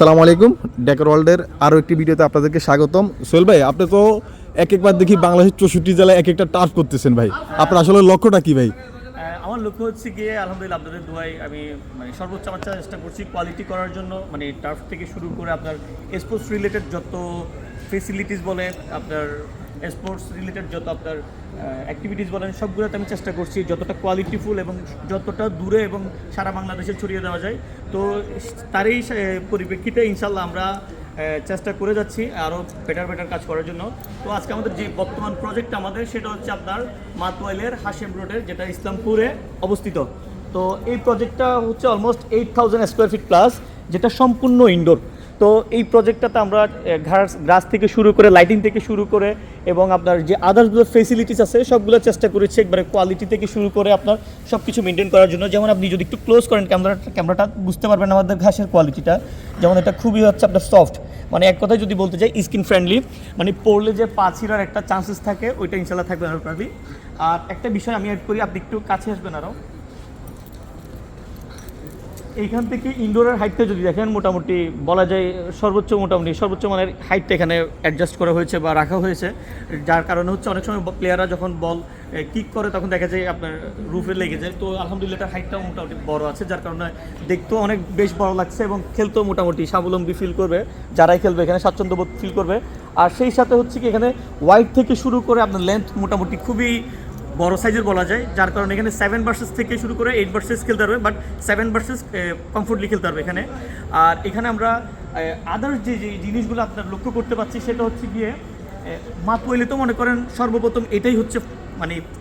আসসালামু আলাইকুম, ডেকর ওয়ার্ল্ডের আরও একটি ভিডিওতে আপনাদেরকে স্বাগতম। সোহেল ভাই, আপনি তো একবার দেখি বাংলাদেশের 64 জেলায় এক একটা টার্ফ করতেছেন ভাই, আপনার আসলে লক্ষ্যটা কি ভাই? আমার লক্ষ্য হচ্ছে গিয়ে আলহামদুলিল্লাহ আপনাদের দোয়ায় আমি সর্বোচ্চ আমার চেষ্টা করছি কোয়ালিটি করার জন্য। টার্ফ থেকে শুরু করে আপনার স্পোর্টস রিলেটেড যত ফেসিলিটিস বলেন, আপনার স্পোর্টস রিলেটেড যত আপনার অ্যাক্টিভিটিস বলেন, সবগুলোতে আমি চেষ্টা করছি যতটা কোয়ালিটিফুল এবং যতটা দূরে এবং সারা বাংলাদেশে ছড়িয়ে দেওয়া যায়। তো তারই পরিপ্রেক্ষিতে ইনশাল্লাহ আমরা চেষ্টা করে যাচ্ছি আরও বেটার কাজ করার জন্য। তো আজকে আমাদের যে বর্তমান প্রজেক্ট আমাদের সেটা হচ্ছে আপনার মাতোয়াইলের হাশেম রোডের, যেটা ইসলামপুরে অবস্থিত। তো এই প্রজেক্টটা হচ্ছে অলমোস্ট 8000 স্কোয়ার ফিট প্লাস, যেটা সম্পূর্ণ ইনডোর। তো এই প্রজেক্টটাতে আমরা গ্রাস থেকে শুরু করে লাইটিং থেকে শুরু করে এবং আপনার যে আদার্সগুলো ফেসিলিটিস আছে সবগুলো চেষ্টা করেছি একবারে কোয়ালিটি থেকে শুরু করে আপনার সব কিছু মেনটেন করার জন্য। যেমন আপনি যদি একটু ক্লোজ করেন ক্যামেরাটা বুঝতে পারবেন আমাদের ঘাসের কোয়ালিটিটা। যেমন এটা খুবই হচ্ছে আপনার সফট, এক কথায় যদি বলতে চাই স্কিন ফ্রেন্ডলি, পড়লে যে পা ছিঁড়ার একটা চান্সেস থাকে ওইটা ইনশাল্লাহ থাকবে আরও প্রাবলি। আর একটা বিষয় আমি অ্যাড করি, আপনি একটু কাছে আসবেন আরও। এইখান থেকে ইনডোরের হাইটটা যদি দেখেন মোটামুটি বলা যায় সর্বোচ্চ মানের হাইটটা এখানে অ্যাডজাস্ট করা হয়েছে বা রাখা হয়েছে, যার কারণে হচ্ছে অনেক সময় প্লেয়াররা যখন বল কিক করে তখন দেখা যায় আপনার রুফে লেগে যায়। তো আলহামদুলিল্লাহ এটার হাইটটাও মোটামুটি বড় আছে, যার কারণে দেখতেও অনেক বেশ বড় লাগছে এবং খেলতেও মোটামুটি স্বাবলম্বী ফিল করবে যারাই খেলবে, এখানে স্বাচ্ছন্দ্যবোধ ফিল করবে। আর সেই সাথে হচ্ছে কি এখানে ওয়াইড থেকে শুরু করে আপনার লেন্থ মোটামুটি খুবই বড় সাইজের বলা যায়, যার কারণে এখানে 7 ভার্সেস থেকে শুরু করে 8 ভার্সেস খেলতে পারবে, বাট 7 ভার্সেস কমফোর্টলি খেলতে পারবে এখানে। আর এখানে আমরা আদার্স যে জিনিসগুলো আপনার লক্ষ্য করতে পারছি সেটা হচ্ছে গিয়ে মাতোয়াইলে তো মনে করেন সর্বপ্রথম এটাই হচ্ছে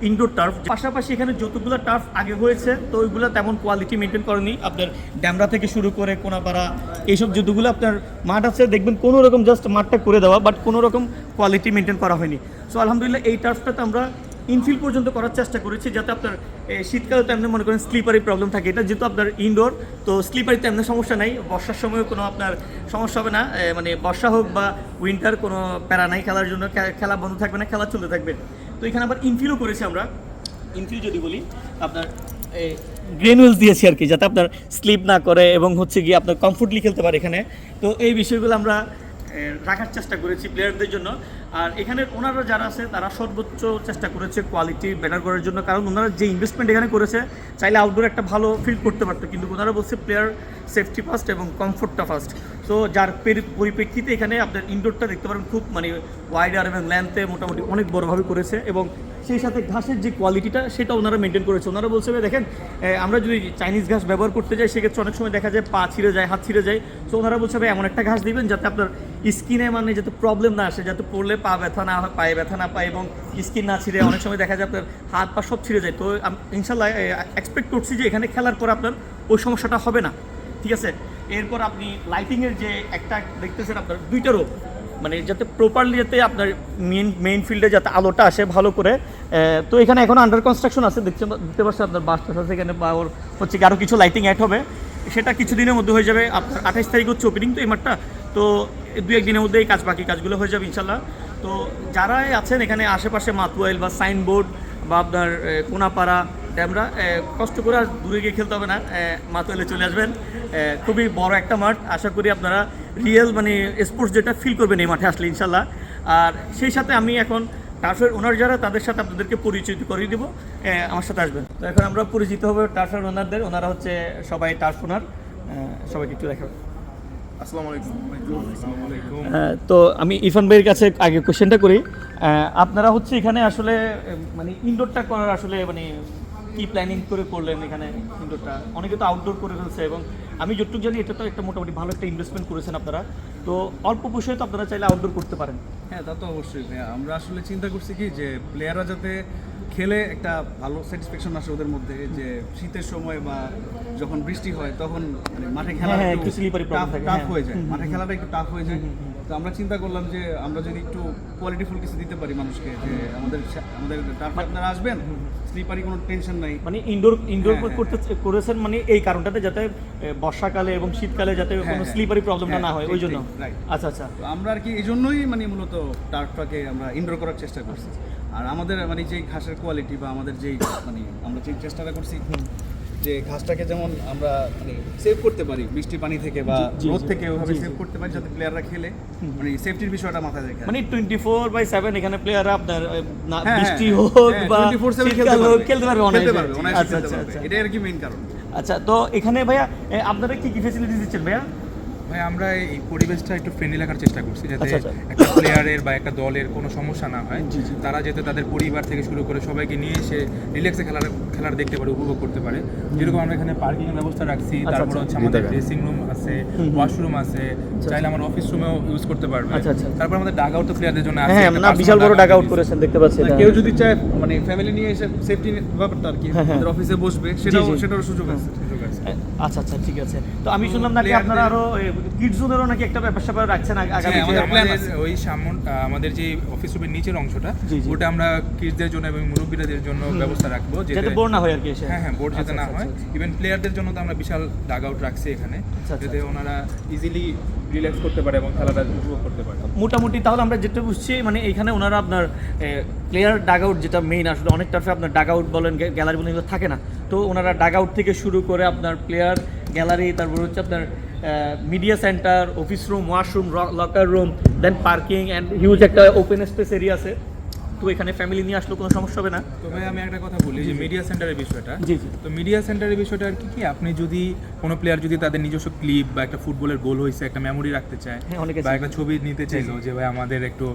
ইনডোর টার্ফ। পাশাপাশি এখানে যতগুলো টার্ফ আগে হয়েছে তো ওইগুলো তেমন কোয়ালিটি মেনটেন করেনি। আপনার ড্যামরা থেকে শুরু করে কোনাপাড়া এইসব যতগুলো আপনার মাঠ আছে দেখবেন কোনো রকম জাস্ট মাঠটা করে দেওয়া, বাট কোনো রকম কোয়ালিটি মেনটেন করা হয়নি। সো আলহামদুলিল্লাহ এই টার্ফটাতে আমরা ইনফিল পর্যন্ত করার চেষ্টা করেছি, যাতে আপনার শীতকালে তো এমনি মনে করেন স্লিপারি প্রবলেম থাকে। এটা যেহেতু আপনার ইনডোর, তো স্লিপারিতে এমনি সমস্যা নাই, বর্ষার সময়ও কোনো আপনার সমস্যা হবে না। বর্ষা হোক বা উইন্টার কোনো প্যারা নাই, খেলার জন্য খেলা বন্ধ থাকবে না, খেলা চলতে থাকবে। তো এখানে আবার ইনফিলও করেছি আমরা। ইনফিল যদি বলি আপনার গ্রেনুয়েলস দিয়েছি আর কি, যাতে আপনার স্লিপ না করে এবং হচ্ছে গিয়ে আপনার কমফোর্টলি খেলতে পারে এখানে। তো এই বিষয়গুলো আমরা রাখার চেষ্টা করেছি প্লেয়ারদের জন্য। আর এখানের ওনারা যারা আছে তারা সর্বোচ্চ চেষ্টা করেছে কোয়ালিটি বেটার করার জন্য, কারণ ওনারা যে ইনভেস্টমেন্ট এখানে করেছে চাইলে আউটডোর একটা ভালো ফিল্ড করতে পারতো, কিন্তু ওনারা বলছে প্লেয়ার সেফটি ফার্স্ট এবং কমফোর্টটা ফার্স্ট। সো যার পরিপ্রেক্ষিতে এখানে আপনার ইনডোরটা দেখতে পারেন খুব ওয়াইডার এবং লেন্থে মোটামুটি অনেক বড়োভাবে করেছে, এবং সেই সাথে ঘাসের যে কোয়ালিটিটা সেটা ওনারা মেনটেন করেছে। ওনারা বলছে দেখেন আমরা যদি চাইনিজ ঘাস ব্যবহার করতে যাই সেক্ষেত্রে অনেক সময় দেখা যায় পা ছিঁড়ে যায়, হাত ছিঁড়ে যায়। সো ওনারা বলছে এমন একটা ঘাস দিবেন যাতে আপনার স্কিনে যাতে প্রবলেম না আসে, যাতে পড়লে পা ব্যথা না হয়, পায়ে ব্যথা না পায় এবং স্কিন না ছিঁড়ে। অনেক সময় দেখা যায় আপনার হাত পা সব ছিঁড়ে যায়। তো ইনশাল্লাহ এক্সপেক্ট করছি যে এখানে খেলার পর আপনার ওই সমস্যাটা হবে না, ঠিক আছে। এরপর আপনি লাইটিংয়ের যে একটা দেখতেছেন আপনার দুইটা রো, যাতে প্রপারলি যাতে আপনার মেইন ফিল্ডে যাতে আলোটা আসে ভালো করে। তো এখানে এখন আন্ডার কনস্ট্রাকশন আছে, দেখতে পাচ্ছেন আপনার বাসটা আছে এখানে, বা ওর হচ্ছে কি আরও কিছু লাইটিং অ্যাড হবে, সেটা কিছুদিনের মধ্যে হয়ে যাবে। আপনার 28 তারিখ হচ্ছে ওপেনিং তো এই মাঠটা, তো 2-1 দিনের মধ্যে এই বাকি কাজগুলো হয়ে যাবে ইনশাল্লাহ। তো যারাই আছেন এখানে আশেপাশে মাতোয়াইল বা সাইনবোর্ড বা আপনার কোনাপাড়া ড্যামরা, কষ্ট করে আর দূরে গিয়ে খেলতে হবে না, মাতোয়াইলে চলে আসবেন। খুবই বড় একটা মাঠ, আশা করি আপনারা রিয়েল স্পোর্টস যেটা ফিল করবেন এই মাঠে আসলে ইনশাল্লাহ। আর সেই সাথে আমি এখন টার্ফের ওনার যারা তাদের সাথে আপনাদেরকে পরিচিত করিয়ে দেবো, আমার সাথে আসবেন। তো এখন আমরা পরিচিত হবো টার্ফের ওনারদের। ওনারা হচ্ছে সবাই টার্ফ ওনার, সবাইকে একটু দেখাবেন। আসসালামু আলাইকুম। তো আমি ইরফান ভাইয়ের কাছে আগে কোশ্চেনটা করি, আপনারা হচ্ছে এখানে আসলে ইনডোরটা করার আসলে কি প্ল্যানিং করে করলেন এখানে ইনডোরটা? অনেকে তো আউটডোর করে ফেলছে, এবং আমি যতটুকু জানি এটা তো একটা মোটামুটি ভালো একটা ইনভেস্টমেন্ট করেছেন আপনারা, তো অল্প পয়সায় তো আপনারা চাইলে আউটডোর করতে পারেন। হ্যাঁ, তা তো অবশ্যই। আমরা আসলে চিন্তা করছি কি যে প্লেয়াররা যাতে খেলে একটা ভালো স্যাটিসফ্যাকশন আসে ওদের মধ্যে, যে শীতের সময় বা যখন বৃষ্টি হয় তখন মাঠে খেলা একটু স্লিপারি টাফ হয়ে যায়, মাঠে খেলাটা একটু টাফ হয়ে যায়। তো আমরা চিন্তা করলাম যে আমরা যদি একটু কোয়ালিটিফুল কিছু দিতে পারি মানুষকে, যে আমাদের টার্ফে আপনারা আসবেন, স্লিপারি কোনো টেনশন নাই। ইনডোর করতে করেছেন এই কারণটাতে, যাতে বর্ষাকালে এবং শীতকালে যাতে কোনো স্লিপারি প্রবলেমটা না হয়, ওই জন্য। আচ্ছা আচ্ছা, আমরা আর কি এই জন্যই মূলত টার্ফটাকে আমরা ইনডোর করার চেষ্টা করছি। আর আমাদের যেই ঘাসের কোয়ালিটি বা আমাদের যেই আমরা যে চেষ্টাটা করছি যে ঘাসটাকে যেমন আমরা মানে সেভ করতে পারি বৃষ্টি পানি থেকে বা রোদ থেকে ওইভাবে সেভ করতে পারি যাতে প্লেয়াররা খেলে মানে সেফটির বিষয়টা মাথায় রেখে মানে 24/7 এখানে প্লেয়াররা আপনার হ্যাঁ, বৃষ্টি হ্যাঁ, হোক হ্যাঁ, বা 24/7 শীতকাল হোক খেলতে পারবে খেলতে অনায়াসে। পারবে, অনায়াসে আচ্ছা খেলতে আচ্ছা পারবে। আচ্ছা। এটাই আর কি মেইন কারণ। আচ্ছা, তো এখানে ভাইয়া আপনারা কি কি ফ্যাসিলিটি দিচ্ছেন ভাইয়া? ভাই আমরা এই পরিবেশটা একটু ফ্রেন্ডলি রাখার চেষ্টা করছি যাতে আচ্ছা, আচ্ছা। একটা প্লেয়ারের বা একটা দলের কোনো সমস্যা না হয়। জি, জি। তারা যাতে তাদের পরিবার থেকে শুরু করে সবাইকে নিয়ে এসে রিল্যাক্সে খেলার দেখতে পারে, উপভোগ করতে পারে। যেরকম আমরা এখানে পার্কিং এর ব্যবস্থা রাখছি, তারপর হচ্ছে আমাদের ড্রেসিং রুম আছে, ওয়াশরুম আছে, চাইলে আমার অফিস রুমেও ইউজ করতে পারবে। আচ্ছা, আচ্ছা। তারপর আমাদের ডাগ আউট প্লেয়ারদের জন্য আছে, হ্যাঁ, একটা না personal বিশাল বড় dugout ডাগ আউট দিয়েছি। করেছেন দেখতে পাচ্ছি এটা। কেউ যদি চায় মানে ফ্যামিলি নিয়ে এসে সেফটি ব্যাপারটা আর কি হ্যাঁ, হ্যাঁ। আমাদের অফিসে বসবে জি। সেটারও সুযোগ আছে। সুযোগ আছে। আচ্ছা আচ্ছা, ঠিক আছে। তো আমি শুনলাম নাকি আপনারা আরো কিডস জোনেরও নাকি একটা ব্যাপার স্যাপার রাখছেন আগামী হ্যাঁ, যে- আমাদের ওই আমাদের যে অফিস রুমের নিচের অংশটা, জি, জি। ওটা আমরা কিডসদের জন্য এবং মুরব্বীদের জন্য ব্যবস্থা রাখবো যাতে বোর না হয় আর কি এসে। হ্যাঁ, বোর্ড যাতে না আচ্ছা, হয়। আচ্ছা, ইভেন প্লেয়ারদের জন্য তো আমরা বিশাল ডাগ আউট রাখছি এখানে, আচ্ছা, যাতে ওনারা ইজিলি রিল্যাক্স করতে পারে এবং খেলাটা উপভোগ করতে পারে। মোটামুটি তাহলে আমরা যেটা বুঝছি মানে এখানে ওনারা আপনার প্লেয়ার ডাগ আউট যেটা মেইন, আসলে অনেক টার্ফে আপনার ডাগ আউট বলেন গ্যালারি বলেন এগুলো থাকে না, তো ওনারা ডাগ আউট থেকে শুরু করে আপনার প্লেয়ার গ্যালারি, তারপর হচ্ছে আপনার media centre, office room, washroom, locker room, then parking and huge একটা ওপেন স্পেস এরিয়া আছে। তো এখানে ফ্যামিলি নিয়ে আসলেও কোনো সমস্যা হবে না। তো ভাই আমি একটা কথা বলি যে মিডিয়া সেন্টারের বিষয়টা, জি, জি। তো মিডিয়া সেন্টারের বিষয়টা আর কি আপনি যদি কোনো প্লেয়ার যদি তাদের নিজস্ব ক্লিপ বা একটা ফুটবলের গোল হয়েছে একটা মেমোরি রাখতে চায়, হ্যাঁ, অনেকে বা চায়। একটা ছবি নিতে চাইলো যে ভাই আমাদের একটু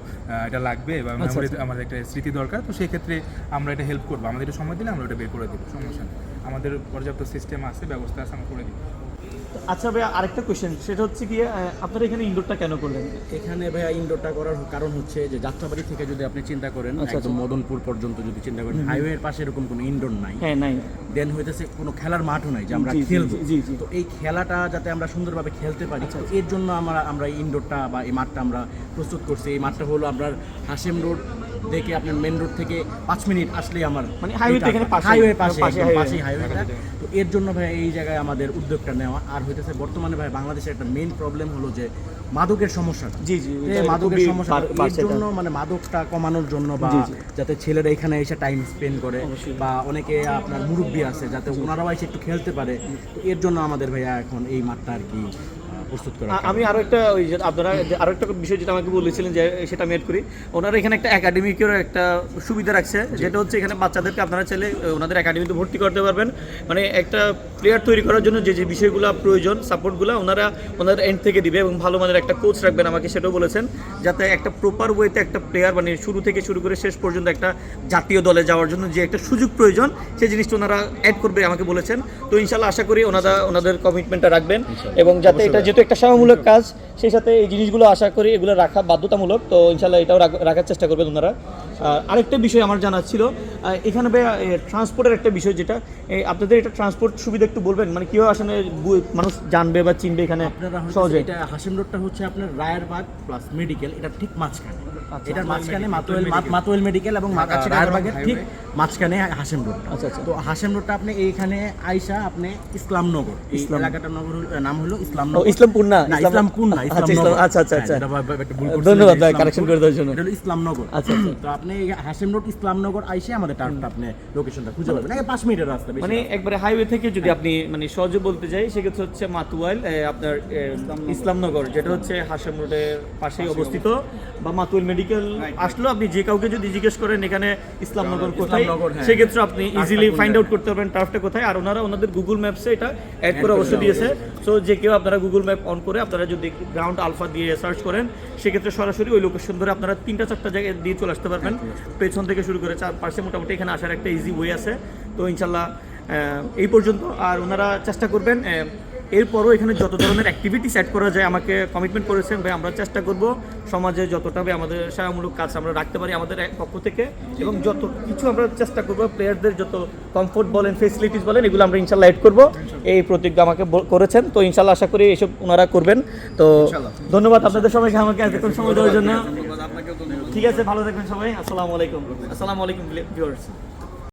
এটা লাগবে বা আচ্ছা, মেমোরি, আচ্ছা। আমাদের একটা স্মৃতি দরকার, তো সেই ক্ষেত্রে আমরা এটা হেল্প করবো। আমাদের একটু সময় দিলে আমরা এটা বের করে দেবো, সমস্যা নেই। আমাদের পর্যাপ্ত সিস্টেম আছে, ব্যবস্থা আছে, আমরা করে দিই। আচ্ছা ভাই, আরেকটা কোয়েশ্চেন, সেটা হচ্ছে কি আপনারা এখানে ইনডোরটা কেন করলেন? এখানে ভাইয়া ইনডোরটা করার কারণ হচ্ছে যে যাত্রাবাড়ি থেকে যদি আপনি চিন্তা করেন আচ্ছা, একদম মদনপুর পর্যন্ত যদি চিন্তা করেন, হাইওয়ের পাশে এরকম কোনো ইনডোর নাই, হ্যাঁ, নাই। দেন হইতেছে কোনো খেলার মাঠও নাই যে আমরা জি, জি, খেলবো। জি, জি। তো এই খেলাটা যাতে আমরা সুন্দরভাবে খেলতে পারি, তো এর জন্য আমরা এই ইনডোরটা বা এই মাঠটা আমরা প্রস্তুত করছি। এই মাঠটা হলো আপনার হাশেম রোড দেখে আপনার মেন রোড থেকে 5 মিনিট আসলেই আমার মানে highway তো এখানে পাশেই, হাইওয়ে পাশে পাশে একদম highway। পাশেই হাইওয়েটা। তো এর জন্য ভাই এই জায়গায় আমাদের উদ্যোগটা নেওয়া। আর হইতেছে বর্তমানে ভাই বাংলাদেশের একটা মেইন প্রবলেম হলো যে মাদকের সমস্যাটা। জি, জি, এই এটা মাদকের খুবই সমস্যা এর বাড়ছে এটা। জন্য মানে মাদকটা কমানোর জন্য বা জি, জি। যাতে ছেলেরা এখানে এসে টাইম স্পেন্ড করে বা অনেকে আপনার মুরব্বী আছে যাতে ওনারাও এসে একটু খেলতে পারে, তো এর জন্য আমাদের ভাইয়া এখন এই মাঠটা আর কি প্রস্তুত করা। আমি আরো একটা ওই যে আপনারা আরো একটা বিষয় যেটা আমাকে বলেছিলেন যে সেটা আমি এড করি, ওনারা এখানে একটা একাডেমিকের একটা সুবিধা রাখছে, যেটা হচ্ছে এখানে বাচ্চাদেরকে আপনারা চাইলে ওনাদের একাডেমিতে ভর্তি করতে পারবেন। মানে একটা প্লেয়ার তৈরি করার জন্য যে যে বিষয়গুলো প্রয়োজন, সাপোর্টগুলো ওনারা ওনাদের এন্ড থেকে দিবে, এবং ভালো মানের একটা কোচ রাখবেন, আমাকে সেটাও বলেছেন, যাতে একটা প্রপার ওয়েতে একটা প্লেয়ার মানে শুরু থেকে শুরু করে শেষ পর্যন্ত একটা জাতীয় দলে যাওয়ার জন্য যে একটা সুযোগ প্রয়োজন, সেই জিনিসটা ওনারা অ্যাড করবে আমাকে বলেছেন। তো ইনশাল্লাহ আশা করি ওনাদের কমিটমেন্টটা রাখবেন, এবং যাতে এটা যেহেতু একটা সেবামূলক কাজ, সেই সাথে এই জিনিসগুলো আশা করি এগুলো রাখা বাধ্যতামূলক, তো ইনশাল্লাহ এটাও রাখার চেষ্টা করবেন ওনারা। আরেকটা বিষয় আমার জানা ছিল, এখানে ভাই ট্রান্সপোর্টের একটা বিষয়, যেটা আপনাদের এটা ট্রান্সপোর্ট সুবিধা একটু বলবেন, মানে কীভাবে আসলে মানুষ জানবে বা চিনবে এখানে আপনারা হচ্ছে সহজে? এটা হাসিম রোডটা হচ্ছে আপনার রায়েরবাগ প্লাস মেডিকেল, এটা ঠিক মাঝখানে। আচ্ছা। এটার মাঝখানে মাতোয়েল মেডিকেল এবং রায়েরবাগের ঠিক মাঝখানে হাসিম রোডটা। আচ্ছা, আচ্ছা। তো হাসিম রোডটা আপনি এইখানে আইসা আপনি ইসলামনগর, এই এলাকাটার নাম হলো ও, ইসলামনগর। ইসলামপুর না? না, ইসলামপুর না, আচ্ছা, ইসলামনগর। আচ্ছা, আচ্ছা, আচ্ছা। হ্যাঁ, এটা একটা ভুল করছি, ধন্যবাদ ভাই, ইসলামপুর। কারেকশন করে দেওয়ার জন্য। এটা হলো ইসলামনগর। আচ্ছা, আচ্ছা। তো আপনি এই হাসিম রোড ইসলামনগর আইসে আমাদের টার্ফটা আপনি লোকেশনটা খুঁজে পাবেন, 5 মিনিটের রাস্তা, বেশি মানে না। একবারে হাইওয়ে থেকে যদি আপনি মানে সহজে বলতে যাই, সেক্ষেত্রে হচ্ছে মাতুয়াইল, আপনার ইসলামনগর, যেটা হচ্ছে হাসেম রোডের পাশেই অবস্থিত, বা মাতুয়াইল মেডিকেল আসলেও আপনি যে কাউকে যদি জিজ্ঞেস করেন এখানে ইসলামনগর কোথায়, ইসলামনগর, হ্যাঁ। সেক্ষেত্রে আপনি ইজিলি ফাইন্ড আউট করতে পারবেন টার্ফটা কোথায়। আর ওনারা ওনাদের গুগল ম্যাপসে এটা অ্যাড করে অবশ্যই দিয়েছে, সো যে কেউ আপনারা গুগল ম্যাপ অন করে আপনারা যদি গ্রাউন্ড আলফা দিয়ে সার্চ করেন, সেক্ষেত্রে সরাসরি ওই লোকেশন ধরে আপনারা 3-4টা জায়গায় দিয়ে চলে আসতে পারবেন, পেছন থেকে শুরু করে চারপাশে মোটামুটি এখানে আসার একটা ইজি ওয়ে আছে। তো ইনশাল্লাহ এই পর্যন্ত, আর ওনারা চেষ্টা করবেন এরপরও এখানে যত ধরনের অ্যাক্টিভিটি সেট করা যায়, আমাকে কমিটমেন্ট করেছেন ভাই, আমরা চেষ্টা করব সমাজে যতটা আমাদের সেবামূলক কাজ আমরা রাখতে পারি আমাদের পক্ষ থেকে, এবং যত কিছু আমরা চেষ্টা করব প্লেয়ারদের যত কমফোর্ট বলেন, ফেসিলিটিস বলেন, এগুলো আমরা ইনশাল্লাহ অ্যাড করব, এই প্রতিজ্ঞা আমাকে করেছেন। তো ইনশাল্লাহ আশা করি এইসব ওনারা করবেন। তো ধন্যবাদ আপনাদের সবাইকে আমাকে এতক্ষণ সময় দেওয়ার জন্য। ধন্যবাদ আপনাকেও, ধন্যবাদ। ঠিক আছে, ভালো থাকবেন সবাই। আসসালামু আলাইকুম ভিউয়ার্স।